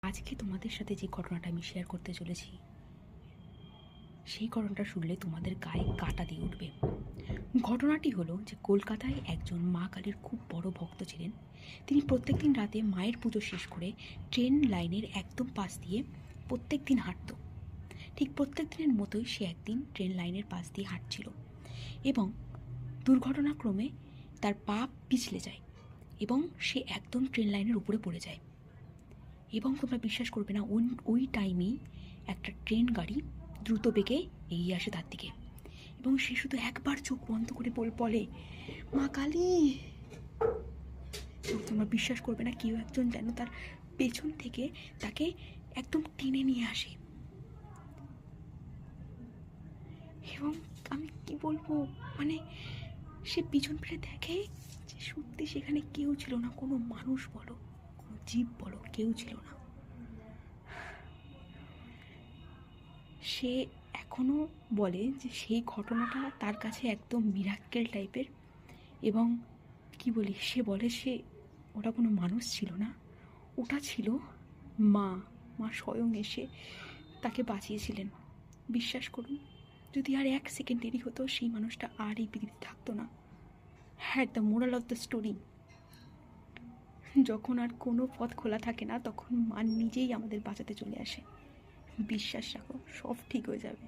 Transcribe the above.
আজকে তোমাদের সাথে যে ঘটনাটা আমি শেয়ার করতে চলেছি সেই ঘটনাটা শুনলে তোমাদের গায়ে কাঁটা দিয়ে উঠবে। ঘটনাটি হলো যে কলকাতায় একজন মা কালীর খুব বড় ভক্ত ছিলেন। তিনি প্রত্যেকদিন রাতে মায়ের পুজো শেষ করে ট্রেন লাইনের একদম পাশ দিয়ে প্রত্যেক দিন হাঁটত। ঠিক প্রত্যেক দিনের মতোই সে একদিন ট্রেন লাইনের পাশ দিয়ে হাঁটছিল এবং দুর্ঘটনাক্রমে তার পা পিছলে যায় এবং সে একদম ট্রেন লাইনের উপরে পড়ে যায়। এবং তোমরা বিশ্বাস করবে না, ওই টাইমেই একটা ট্রেন গাড়ি দ্রুত বেগে এগিয়ে আসে তার দিকে এবং সে শুধু একবার চোখ বন্ধ করে বলে, মা কালী। তোমরা বিশ্বাস করবে না, কেউ একজন যেন তার পেছন থেকে তাকে একদম টেনে নিয়ে আসে। এবং আমি কি বলবো, মানে সে পিছন ফিরে দেখে যে সত্যি সেখানে কেউ ছিল না, কোনো মানুষ বলো কোনো জীব বলো কেউ ছিল না। সে এখনও বলে যে সেই ঘটনাটা তার কাছে একদম মিরাক্কেল টাইপের। এবং কি বলি, সে বলে ওটা কোনো মানুষ ছিল না, ওটা ছিল মা স্বয়ং এসে তাকে বাঁচিয়েছিলেন। বিশ্বাস করুন, যদি আর 1 সেকেন্ড দেরি হতো সেই মানুষটা আর এই পৃথিবীতে থাকতো না। হ্যাঁ, the moral of the story, যখন আর কোনো পথ খোলা থাকে না তখন মা নিজেই আমাদের বাঁচাতে চলে আসে। বিশ্বাস রাখো, সব ঠিক হয়ে যাবে।